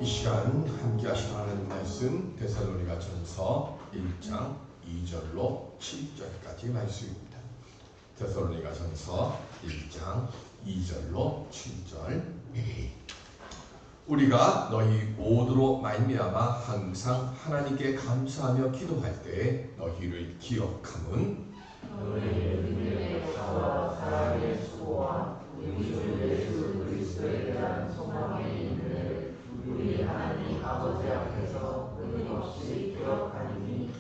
이 시간 함께 하시는 하나님 말씀 데살로니가전서 1장 2절로 7절까지 말씀입니다. 데살로니가전서 1장 2절로 7절. 우리가 너희 모두로 말미암아 항상 하나님께 감사하며 기도할 때 너희를 기억함은 너희의 믿음의 역사와 사랑의 수고와 우리 주 예수 그리스도에 대한 소망의 인내를 우리 하나님 아버지 앞에서 끊임없이 기억하리니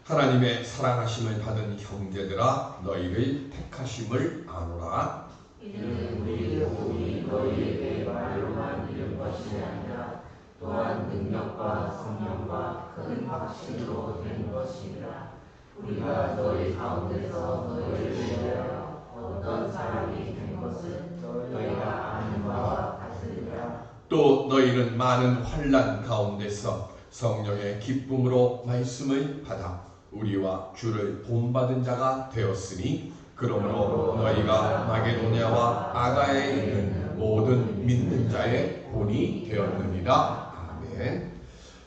하나님의 사랑하심을 받은 형제들아 너희를 택하심을 아노라. 이는 우리의 복이 너희에게 말로만 이른 것이 아니라 또한 능력과 성령과 큰 확신으로 된 것이니라. 우리가 너희 가운데서 너희를 위하여 어떤 사람이 된 것은 너희가 아는 바와 같으리라. 또 너희는 많은 환난 가운데서 성령의 기쁨으로 말씀을 받아 우리와 주를 본받은 자가 되었으니 그러므로 너희가 마게도냐와 아가야에 있는 모든 믿는 자의 본이 되었느니라. 아멘.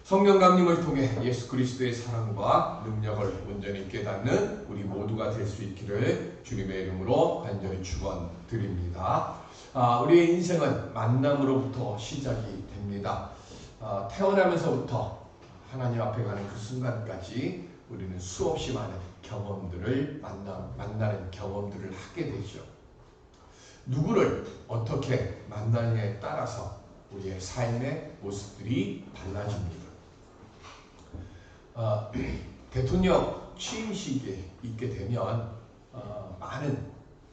성령 강림을 통해 예수 그리스도의 사랑과 능력을 온전히 깨닫는 우리 모두가 될 수 있기를 주님의 이름으로 간절히 축원드립니다. 우리의 인생은 만남으로부터 시작이 됩니다. 태어나면서부터 하나님 앞에 가는 그 순간까지 우리는 수없이 많은 경험들을 만나는 경험들을 하게 되죠. 누구를 어떻게 만나느냐에 따라서 우리의 삶의 모습들이 달라집니다. 대통령 취임식에 있게 되면 많은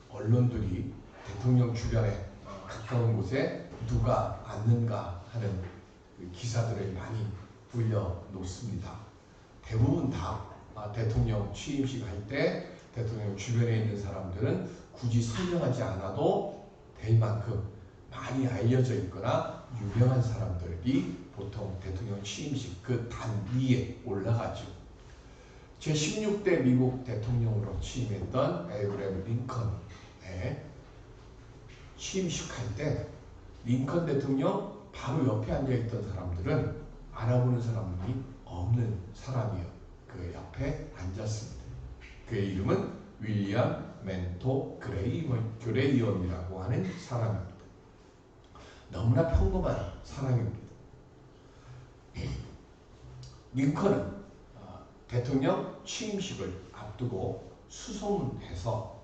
언론들이 대통령 주변에 가까운 곳에 누가 앉는가 하는 기사들을 많이 올려놓습니다. 대부분 다 대통령 취임식 할 때 대통령 주변에 있는 사람들은 굳이 설명하지 않아도 될 만큼 많이 알려져 있거나 유명한 사람들이 보통 대통령 취임식 그 단 위에 올라가죠. 제16대 미국 대통령으로 취임했던 에이브래임 링컨의 취임식 할 때 링컨 대통령 바로 옆에 앉아있던 사람들은 알아보는 사람이 없는 사람이요. 그 옆에 앉았습니다. 그의 이름은 윌리엄 멘토 그레이엄이라고 하는 사람입니다. 너무나 평범한 사람입니다. 링컨은 대통령 취임식을 앞두고 수소문해서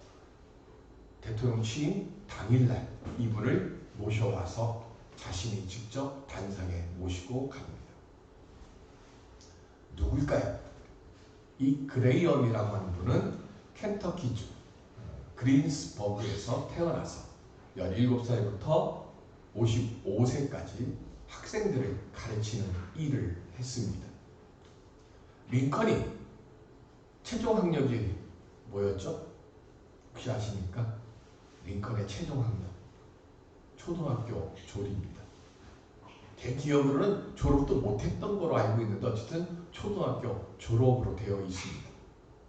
대통령 취임 당일날 이분을 모셔와서 자신이 직접 단상에 모시고 갑니다. 누굴까요? 이 그레이엄이라고 하는 분은 켄터키주 그린스버그에서 태어나서 17살부터 55세까지 학생들을 가르치는 일을 했습니다. 링컨이 최종 학력이 뭐였죠? 혹시 아십니까? 링컨의 최종 학력 초등학교 졸업입니다. 제 기억으로는 졸업도 못했던 거로 알고 있는데 어쨌든 초등학교 졸업으로 되어 있습니다.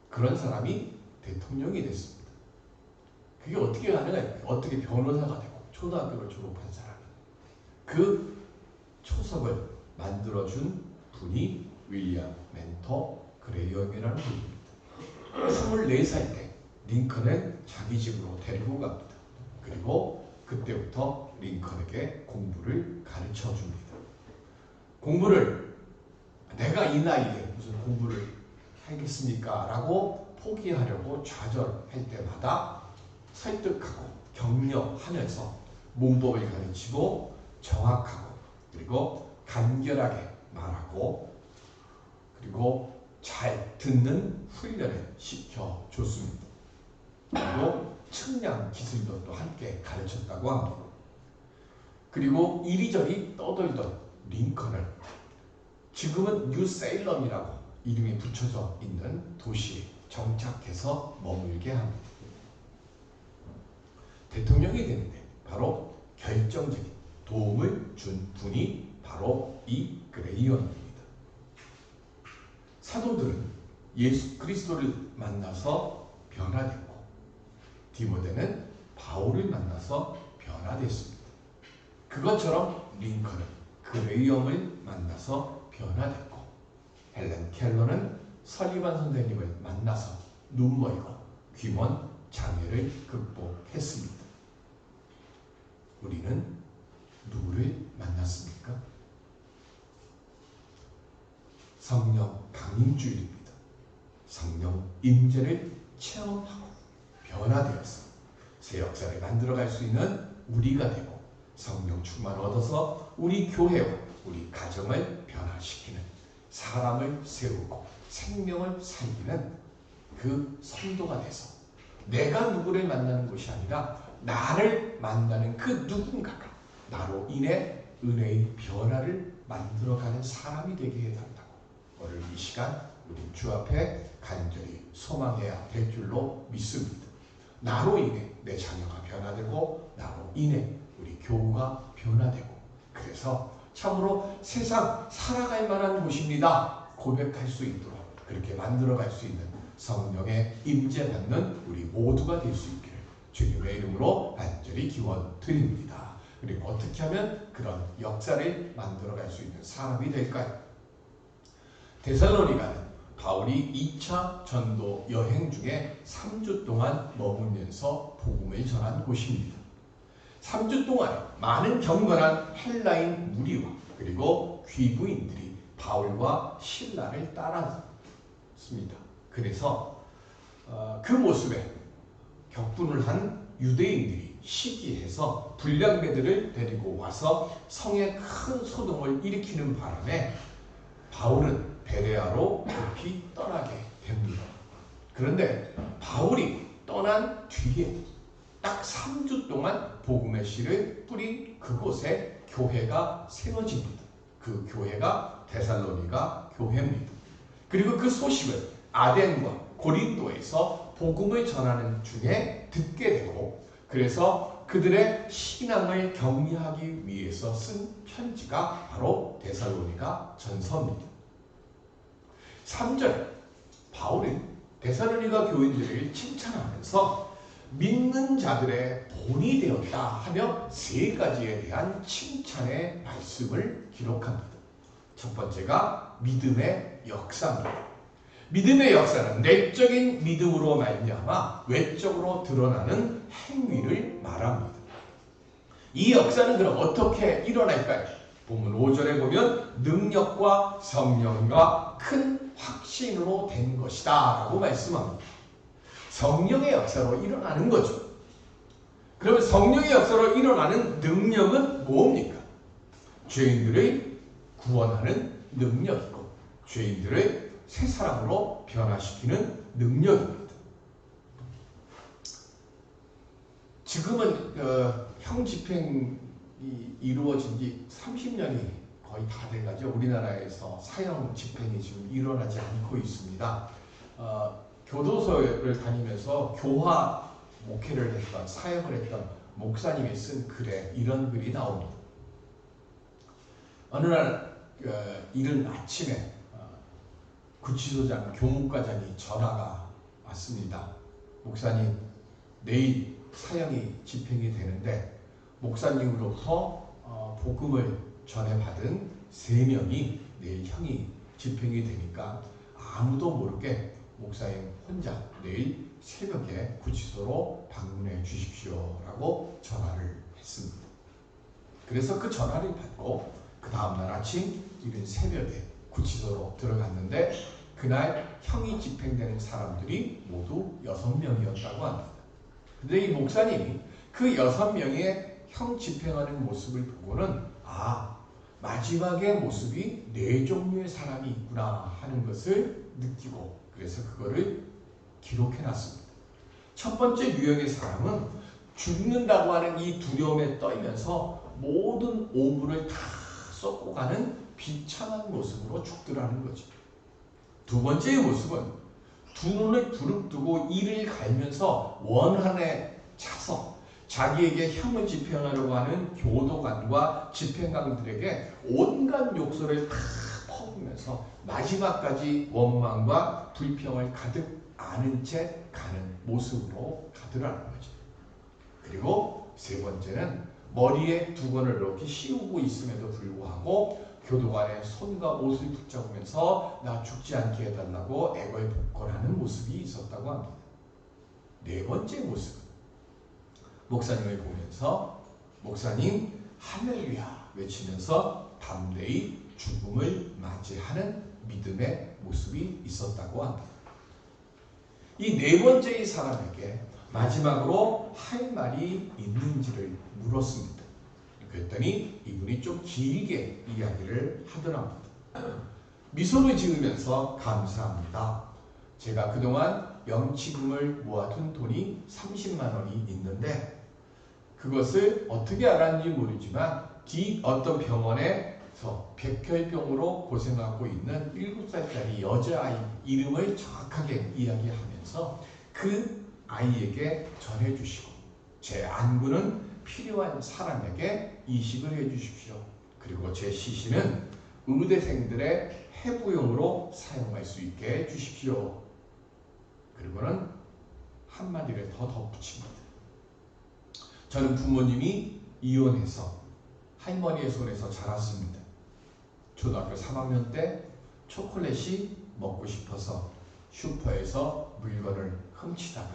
그런 사람이 대통령이 됐습니다. 그게 어떻게 가능해요? 어떻게 변호사가 되고 초등학교를 졸업한 사람이 그 초석을 만들어준 분이 윌리엄 멘토 그레이엄이라는 분입니다. 24살 때 링컨은 자기 집으로 데리고 갑니다. 그리고 그때부터 링컨에게 공부를 가르쳐 줍니다. 공부를 내가 이 나이에 무슨 공부를 하겠습니까? 라고 포기하려고 좌절할 때마다 설득하고 격려하면서 문법을 가르치고 정확하고 그리고 간결하게 말하고 그리고 잘 듣는 훈련을 시켜줬습니다. 그리고 측량 기술도 또 함께 가르쳤다고 합니다. 그리고 이리저리 떠돌던 링컨을 지금은 뉴세일럼이라고 이름이 붙여져 있는 도시에 정착해서 머물게 합니다. 대통령이 되는데 바로 결정적인 도움을 준 분이 바로 이 그레이엄입니다. 사도들은 예수 그리스도를 만나서 변화됐고 디모데는 바울을 만나서 변화됐습니다. 그것처럼 링컨은 그레이엄을 만나서 변화됐고, 헬렌 켈러는 설리반 선생님을 만나서 눈먼고 귀먼 장애를 극복했습니다. 우리는 누구를 만났습니까? 성령 강림주일입니다. 성령 임재를 체험하고 변화되어서 새 역사를 만들어갈 수 있는 우리가 되고, 성령 충만을 얻어서 우리 교회와 우리 가정을 변화시키는, 사람을 세우고 생명을 살리는 그 성도가 돼서 내가 누구를 만나는 것이 아니라 나를 만나는 그 누군가가 나로 인해 은혜의 변화를 만들어가는 사람이 되게 해달라고 오늘 이 시간 우리 주 앞에 간절히 소망해야 될 줄로 믿습니다. 나로 인해 내 자녀가 변화되고, 나로 인해 우리 교우가 변화되고, 그래서 참으로 세상 살아갈 만한 곳입니다 고백할 수 있도록 그렇게 만들어갈 수 있는 성령의 임재받는 우리 모두가 될 수 있기를 주님의 이름으로 간절히 기원 드립니다. 그리고 어떻게 하면 그런 역사를 만들어갈 수 있는 사람이 될까요? 데살로니가는 바울이 2차 전도 여행 중에 3주 동안 머물면서 복음을 전한 곳입니다. 3주 동안 많은 경건한 헬라인 무리와 그리고 귀부인들이 바울과 신라를 따랐습니다. 그래서 그 모습에 격분을 한 유대인들이 시기해서 불량배들을 데리고 와서 성에 큰 소동을 일으키는 바람에 바울은 베레아로 급히 떠나게 됩니다. 그런데 바울이 떠난 뒤에 딱 3주 동안 복음의 씨를 뿌린 그곳에 교회가 세워집니다. 그 교회가 데살로니가 교회입니다. 그리고 그 소식을 아덴과 고린도에서 복음을 전하는 중에 듣게 되고, 그래서 그들의 신앙을 격려하기 위해서 쓴 편지가 바로 데살로니가 전서입니다. 3절 바울은 데살로니가 교인들을 칭찬하면서 믿는 자들의 본이 되었다 하며 3가지에 대한 칭찬의 말씀을 기록합니다. 첫 번째가 믿음의 역사입니다. 믿음의 역사는 내적인 믿음으로 말미암아 외적으로 드러나는 행위를 말합니다. 이 역사는 그럼 어떻게 일어날까요? 본문 5절에 보면 능력과 성령과 큰 확신으로 된 것이다 라고 말씀합니다. 성령의 역사로 일어나는 거죠. 그러면 성령의 역사로 일어나는 능력은 뭡니까? 죄인들의 구원하는 능력이고, 죄인들의 새 사람으로 변화시키는 능력입니다. 지금은 형 집행이 이루어진 지 30년이 거의 다 돼가죠. 우리나라에서 사형 집행이 지금 일어나지 않고 있습니다. 교도소를 다니면서 교화 목회를 했던, 사역을 했던 목사님이 쓴 글에 이런 글이 나옵니다. 어느 날 이른 아침에 구치소장 교무과장이 전화가 왔습니다. 목사님, 내일 사형이 집행이 되는데 목사님으로부터 복음을 전해받은 3명이 내일 형이 집행이 되니까 아무도 모르게 목사님 혼자 내일 새벽에 구치소로 방문해 주십시오 라고 전화를 했습니다. 그래서 그 전화를 받고 그 다음날 아침 이른 새벽에 구치소로 들어갔는데, 그날 형이 집행되는 사람들이 모두 6명이었다고 합니다. 근데 이 목사님이 그 6명의 형 집행하는 모습을 보고는 마지막의 모습이 4종류의 사람이 있구나 하는 것을 느끼고, 그래서 그거를 기록해놨습니다. 첫 번째 유형의 사람은 죽는다고 하는 이 두려움에 떨면서 모든 오물을 다 쏟고 가는 비참한 모습으로 죽더라는 거죠. 두 번째의 모습은 두 눈을 부릅뜨고 이를 갈면서 원한에 차서 자기에게 형을 집행하려고 하는 교도관과 집행관들에게 온갖 욕설을 다 퍼부으면서 마지막까지 원망과 불평을 가득 안은 채 가는 모습으로 가더라는 거죠. 그리고 세 번째는 머리에 두건을 이렇게 씌우고 있음에도 불구하고 교도관의 손과 옷을 붙잡으면서 나 죽지 않게 해달라고 애걸 복권하는 모습이 있었다고 합니다. 네 번째 모습은 목사님을 보면서 목사님 할렐루야 외치면서 담대히 죽음을 맞이하는 믿음의 모습이 있었다고 합니다. 이 네 번째의 사람에게 마지막으로 할 말이 있는지를 물었습니다. 그랬더니 이분이 좀 길게 이야기를 하더랍니다. 미소를 지으면서 감사합니다. 제가 그동안 영치금을 모아둔 돈이 30만 원이 있는데 그것을 어떻게 알았는지 모르지만 어떤 병원에서 백혈병으로 고생하고 있는 7살짜리 여자아이 이름을 정확하게 이야기하면서 그 아이에게 전해주시고 제 안구는 필요한 사람에게 이식을 해주십시오. 그리고 제 시신은 의대생들의 해부용으로 사용할 수 있게 해주십시오. 그리고는 한마디를 더 덧붙입니다. 저는 부모님이 이혼해서 할머니의 손에서 자랐습니다. 초등학교 3학년 때 초콜릿이 먹고 싶어서 슈퍼에서 물건을 훔치다가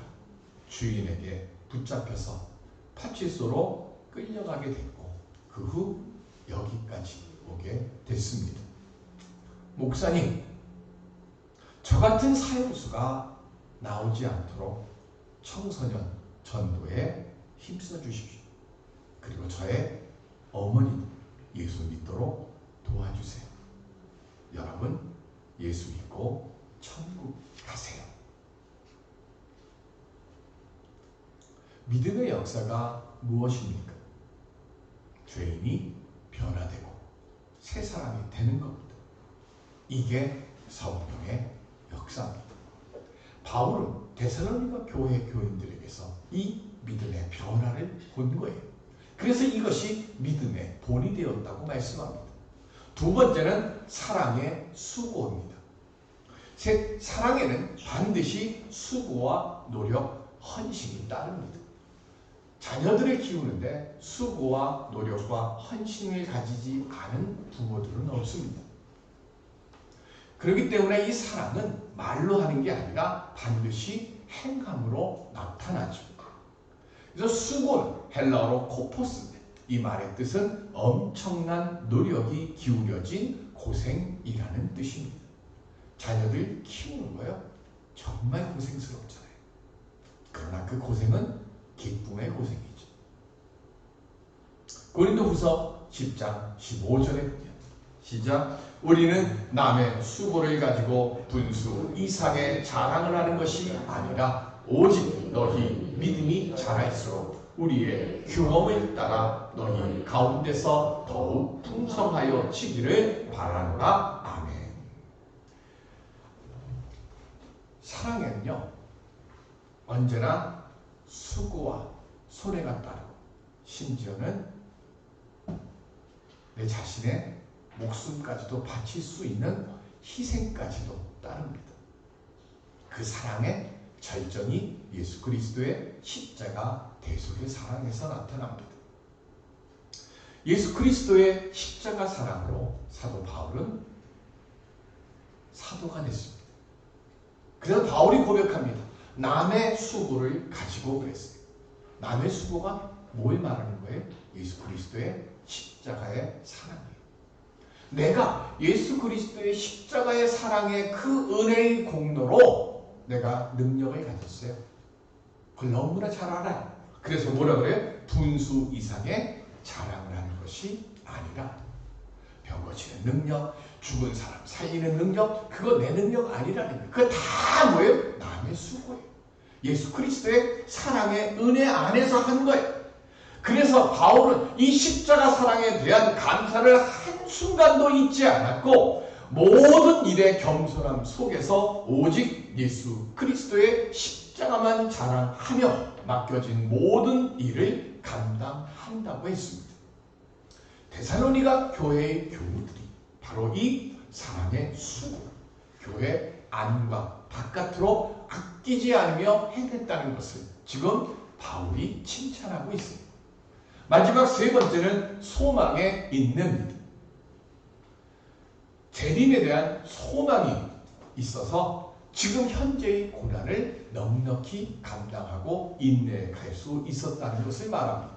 주인에게 붙잡혀서 파출소로 끌려가게 됐고 그 후 여기까지 오게 됐습니다. 목사님, 저 같은 사형수가 나오지 않도록 청소년 전도에 힘써 주십시오. 그리고 저의 어머니도 예수 믿도록 도와주세요. 여러분, 예수 믿고 천국 가세요. 믿음의 역사가 무엇입니까? 죄인이 변화되고 새 사람이 되는 겁니다. 이게 성령의 역사입니다. 바울은 데살로니가 교회 교인들에게서 이 믿음의 변화를 본 거예요. 그래서 이것이 믿음의 본이 되었다고 말씀합니다. 두 번째는 사랑의 수고입니다. 사랑에는 반드시 수고와 노력, 헌신이 따릅니다. 자녀들을 키우는데 수고와 노력과 헌신을 가지지 않은 부모들은 없습니다. 그렇기 때문에 이 사랑은 말로 하는 게 아니라 반드시 행함으로 나타나죠. 그래서 수고는 헬라어로 코포스, 이 말의 뜻은 엄청난 노력이 기울여진 고생이라는 뜻입니다. 자녀들 키우는 거요 정말 고생스럽잖아요. 그러나 그 고생은 기쁨의 고생이죠. 고린도후서 10장 15절에 보면 시작. 우리는 남의 수고를 가지고 분수 이상의 자랑을 하는 것이 아니라 오직 너희 믿음이 자랄수록 우리의 경험을 따라 너희 가운데서 더욱 풍성하여 지기를 바라노라. 아멘. 사랑에는요 언제나 수고와 손해가 따르고 심지어는 내 자신의 목숨까지도 바칠 수 있는 희생까지도 따릅니다. 그 사랑의 절정이 예수 그리스도의 십자가 대속의 사랑에서 나타납니다. 예수 그리스도의 십자가 사랑으로 사도 바울은 사도가 됐습니다. 그래서 바울이 고백합니다. 남의 수고를 가지고 그랬어요. 남의 수고가 뭘 말하는 거예요? 예수 그리스도의 십자가의 사랑이에요. 내가 예수 그리스도의 십자가의 사랑의 그 은혜의 공로로 내가 능력을 가졌어요. 그걸 너무나 잘 알아요. 그래서 뭐라 그래요? 분수 이상의 자랑을 하는 것이 아니라 병 고치는 능력, 죽은 사람 살리는 능력, 그거 내 능력 아니라는 거예요. 그거 다 뭐예요? 남의 수고예요. 예수 그리스도의 사랑의 은혜 안에서 한 거예요. 그래서 바울은 이 십자가 사랑에 대한 감사를 한순간도 잊지 않았고 모든 일의 겸손함 속에서 오직 예수 그리스도의 십자가만 자랑하며 맡겨진 모든 일을 감당한다고 했습니다. 데살로니가 교회의 교우들이 바로 이 사랑의 수고, 교회 안과 바깥으로 아끼지 않으며 해냈다는 것을 지금 바울이 칭찬하고 있습니다. 마지막 세 번째는 소망에 있는 믿음. 재림에 대한 소망이 있어서 지금 현재의 고난을 넉넉히 감당하고 인내에 갈 수 있었다는 것을 말합니다.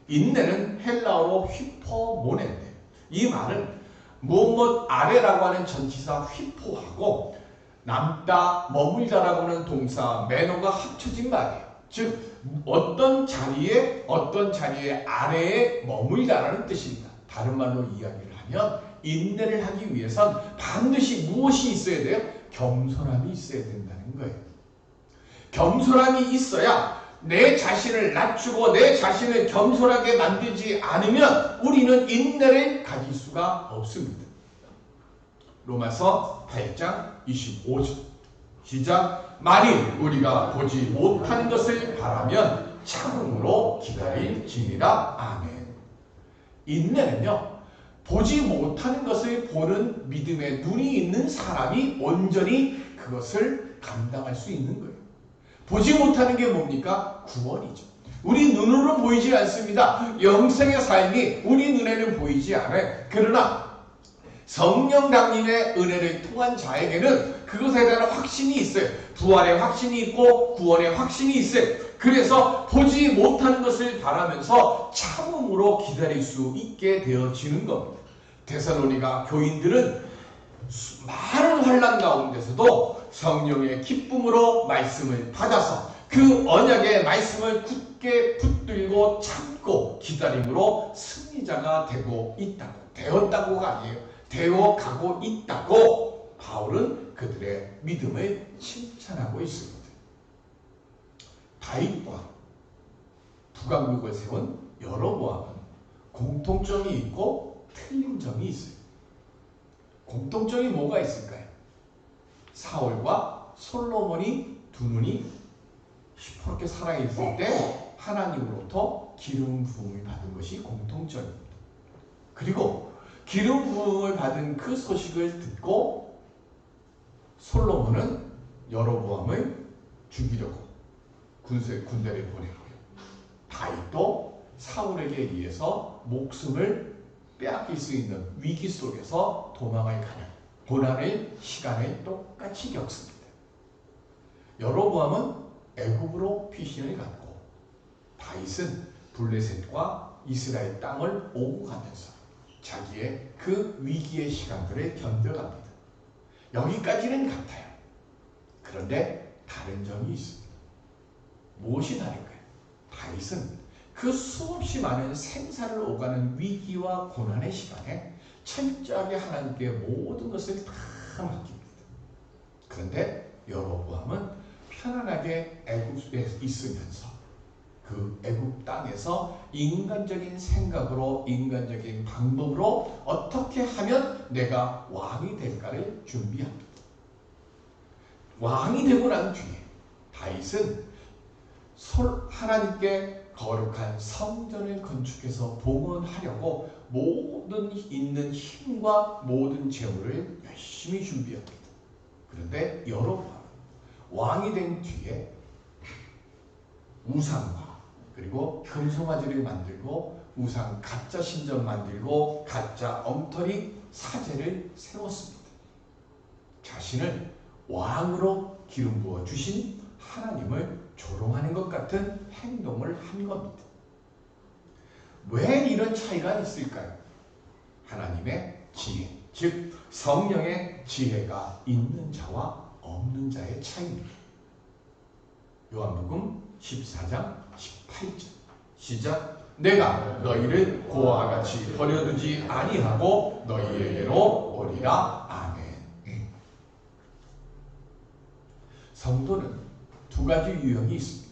인내는 헬라어로 휘퍼모네인데 이 말은 무엇 아래라고 하는 전치사 휘포하고 남다 머물다라고 하는 동사 매너가 합쳐진 말이에요. 즉 어떤 자리에 아래에 머물다라는 뜻입니다. 다른 말로 이야기를 하면 인내를 하기 위해선 반드시 무엇이 있어야 돼요? 겸손함이 있어야 된다는 거예요. 겸손함이 있어야 내 자신을 낮추고 내 자신을 겸손하게 만들지 않으면 우리는 인내를 가질 수가 없습니다. 로마서 8장 25절 시작. 만일 우리가 보지 못하는 것을 바라면 참음으로 기다릴지니라. 아멘. 인내는요, 보지 못하는 것을 보는 믿음의 눈이 있는 사람이 온전히 그것을 감당할 수 있는 거예요. 보지 못하는 게 뭡니까? 구원이죠. 우리 눈으로 보이지 않습니다. 영생의 삶이 우리 눈에는 보이지 않아요. 그러나 성령 당님의 은혜를 통한 자에게는 그것에 대한 확신이 있어요. 부활의 확신이 있고 구원의 확신이 있어요. 그래서 보지 못하는 것을 바라면서 참음으로 기다릴 수 있게 되어지는 겁니다. 데살로니가 교인들은 많은 환난 가운데서도 성령의 기쁨으로 말씀을 받아서 그 언약의 말씀을 굳게 붙들고 참고 기다림으로 승리자가 되고 있다고, 되었다고가 아니에요. 되어가고 있다고 바울은 그들의 믿음을 칭찬하고 있습니다. 다윗과 북왕국을 세운 여로보암은 공통점이 있고 틀린 점이 있어요. 공통점이 뭐가 있을까요? 사울과 솔로몬이 두 눈이 시퍼렇게 살아있을 때 하나님으로부터 기름 부음을 받은 것이 공통점입니다. 그리고 기름 부음을 받은 그 소식을 듣고 솔로몬은 여로보암을 죽이려고 군대를 보냈고요. 다윗도 사울에게 의해서 목숨을 빼앗길 수 있는 위기 속에서 도망을 가는 고난의 시간을 똑같이 겪습니다. 여로보암은 애굽으로 피신을 갔고 다윗은 블레셋과 이스라엘 땅을 오고 가면서 자기의 그 위기의 시간들을 견뎌갑니다. 여기까지는 같아요. 그런데 다른 점이 있습니다. 무엇이 다른가요? 다윗은 그 수없이 많은 생사를 오가는 위기와 고난의 시간에 철저하게 하나님께 모든 것을 다 맡깁니다. 그런데 여로보암은 편안하게 애굽에 있으면서 그 애굽 땅에서 인간적인 생각으로 인간적인 방법으로 어떻게 하면 내가 왕이 될까를 준비합니다. 왕이 되고 난 뒤에 다윗은 하나님께 거룩한 성전을 건축해서 봉헌하려고 모든 있는 힘과 모든 재물을 열심히 준비합니다. 그런데 여로보암은 왕이 된 뒤에 우상과 그리고 금송아지를 만들고 우상 가짜 신전 만들고 가짜 엉터리 사제를 세웠습니다. 자신을 왕으로 기름 부어 주신 하나님을 조롱하는 것 같은 행동을 한 겁니다. 왜 이런 차이가 있을까요? 하나님의 지혜, 즉 성령의 지혜가 있는 자와 없는 자의 차이입니다. 요한복음 14장 18절 시작. 내가 너희를 고아와 같이 버려두지 아니하고 너희에게로 오리라. 아멘. 성도는 두 가지 유형이 있습니다.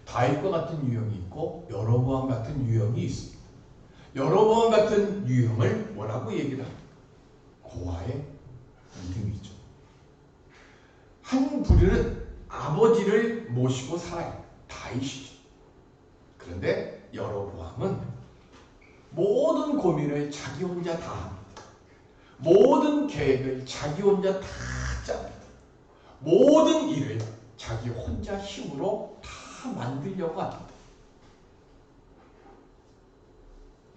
다윗과 같은 유형이 있고 여로보암 같은 유형이 있습니다. 여로보암 같은 유형을 뭐라고 얘기를 합니까? 고아의 믿음이죠. 한 부류는 아버지를 모시고 살아요. 다윗이죠. 그런데 여로보암은 모든 고민을 자기 혼자 다 합니다. 모든 계획을 자기 혼자 다 짭니다. 모든 일을 자기 혼자 힘으로 다 만들려고 합니다.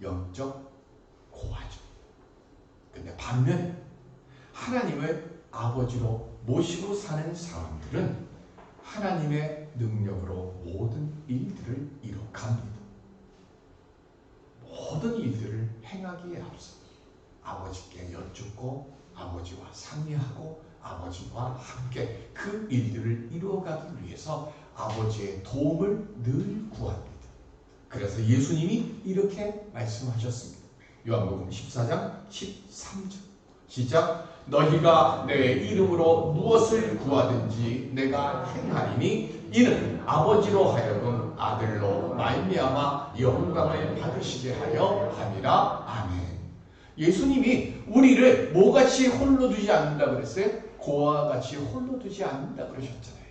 영적 고아죠. 근데 반면에 하나님을 아버지로 모시고 사는 사람들은 하나님의 능력으로 모든 일들을 이뤄갑니다. 모든 일들을 행하기에 앞서 아버지께 여쭙고 아버지와 상의하고 아버지와 함께 그 일들을 이루어가기 위해서 아버지의 도움을 늘 구합니다. 그래서 예수님이 이렇게 말씀하셨습니다. 요한복음 14장 13절 시작. 너희가 내 이름으로 무엇을 구하든지 내가 행하리니 이는 아버지로 하여금 아들로 말미암아 영광을 받으시게 하려 함이라. 아멘. 예수님이 우리를 뭐같이 홀로 두지 않는다 그랬어요? 고아와 같이 홀로 두지 않는다 그러셨잖아요.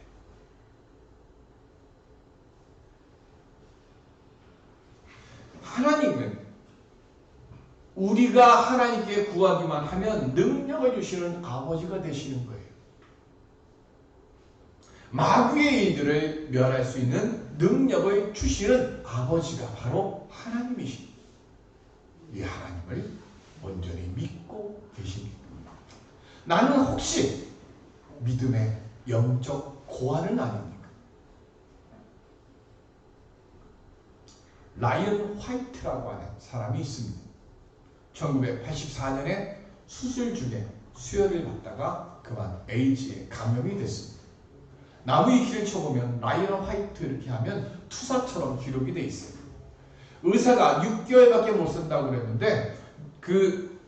하나님은 우리가 하나님께 구하기만 하면 능력을 주시는 아버지가 되시는 거예요. 마귀의 일들을 멸할 수 있는 능력을 주시는 아버지가 바로 하나님이십니다. 이 하나님을 온전히 믿고 계십니다. 나는 혹시 믿음의 영적 고아는 아닙니까? 라이언 화이트라고 하는 사람이 있습니다. 1984년에 수술 중에 수혈을 받다가 그만 에이즈에 감염이 됐습니다. 나무 위키를 쳐보면 라이언 화이트 이렇게 하면 투사처럼 기록이 돼 있어요. 의사가 6개월밖에 못 산다고 그랬는데 그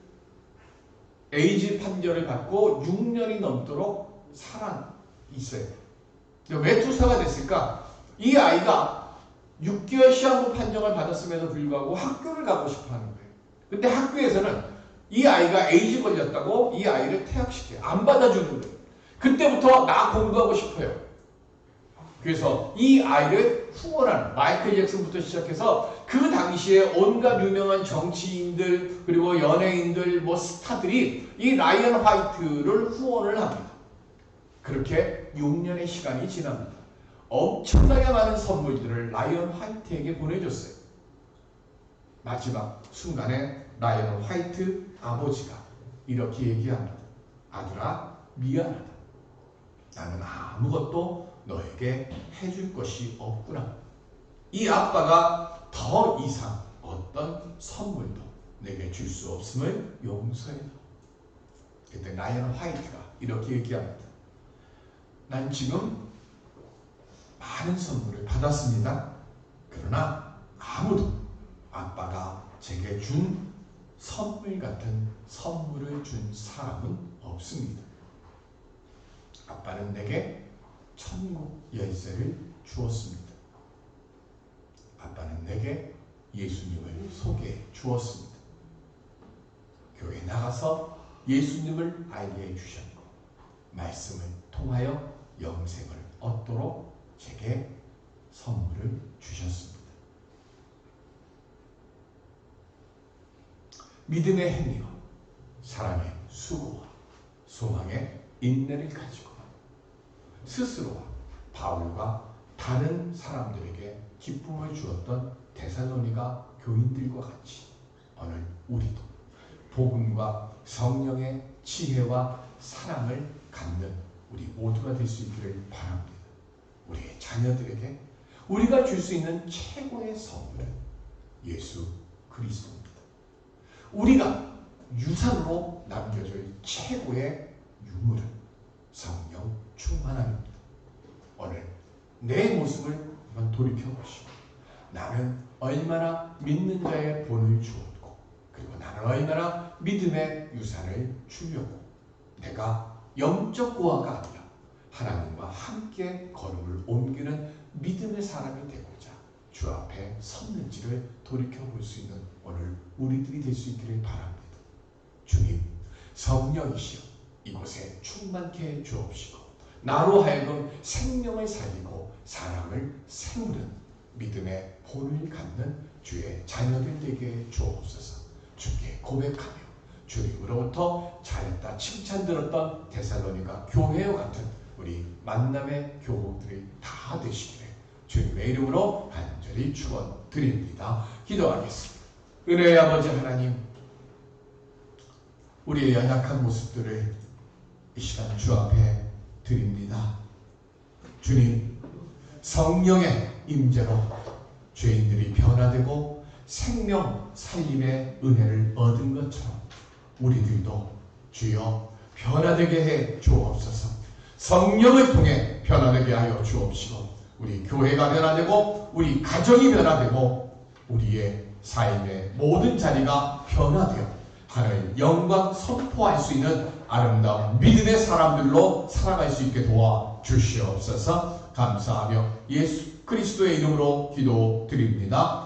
에이즈 판결을 받고 6년이 넘도록 살아 있어요. 왜 투사가 됐을까? 이 아이가 6개월 시한부 판정을 받았음에도 불구하고 학교를 가고 싶어 하는 거예요. 근데 학교에서는 이 아이가 에이즈 걸렸다고 이 아이를 퇴학시켜요. 안 받아주는 거예요. 그때부터 나 공부하고 싶어요. 그래서 이 아이를 후원하는 마이클 잭슨부터 시작해서 그 당시에 온갖 유명한 정치인들 그리고 연예인들 뭐 스타들이 이 라이언 화이트를 후원을 합니다. 그렇게 6년의 시간이 지납니다. 엄청나게 많은 선물들을 라이언 화이트에게 보내줬어요. 마지막 순간에 라이언 화이트 아버지가 이렇게 얘기합니다. 아들아, 미안하다. 나는 아무것도 너에게 해줄 것이 없구나. 이 아빠가 더 이상 어떤 선물도 내게 줄 수 없음을 용서해라. 그때 라이언 화이트가 이렇게 얘기합니다. 난 지금 많은 선물을 받았습니다. 그러나 아무도 아빠가 제게 준 선물 같은 선물을 준 사람은 없습니다. 아빠는 내게 천국 열쇠를 주었습니다. 아빠는 내게 예수님을 소개해 주었습니다. 교회 나가서 예수님을 알게 해주셨고 말씀을 통하여 영생을 얻도록 제게 선물을 주셨습니다. 믿음의 행위와 사랑의 수고와 소망의 인내를 가지고 스스로와 바울과 다른 사람들에게 기쁨을 주었던 데살로니가 교인들과 같이 오늘 우리도 복음과 성령의 지혜와 사랑을 갖는 우리 모두가 될 수 있기를 바랍니다. 우리의 자녀들에게 우리가 줄 수 있는 최고의 선물은 예수 그리스도입니다. 우리가 유산으로 남겨줄 최고의 유물은 성령 충만함입니다. 오늘 내 모습을 한번 돌이켜보시고 나는 얼마나 믿는 자의 본을 주었고 그리고 나는 얼마나 믿음의 유산을 주려고 내가 영적 고아가 아니라 하나님과 함께 걸음을 옮기는 믿음의 사람이 되고자 주 앞에 섰는지를 돌이켜볼 수 있는 오늘 우리들이 될 수 있기를 바랍니다. 주님, 성령이시여 이곳에 충만케 해 주옵시고 나로 하여금 생명을 살리고 사랑을 세우는 믿음의 본을 갖는 주의 자녀들 되게 주옵소서. 주께 고백하며 주님으로부터 잘했다 칭찬 들었던 데살로니가 교회와 같은 우리 만남의 교우들이 다 되시기를 주님의 이름으로 간절히 축원드립니다. 기도하겠습니다. 은혜의 아버지 하나님, 우리의 연약한 모습들을 이 시간 주 앞에 드립니다. 주님, 성령의 임재로 죄인들이 변화되고 생명 살림의 은혜를 얻은 것처럼 우리들도 주여 변화되게 해 주옵소서. 성령을 통해 변화되게 하여 주옵시고 우리 교회가 변화되고 우리 가정이 변화되고 우리의 삶의 모든 자리가 변화되어 하나님 영광 선포할 수 있는 아름다운 믿음의 사람들로 살아갈 수 있게 도와주시옵소서. 감사하며 예수 그리스도의 이름으로 기도드립니다.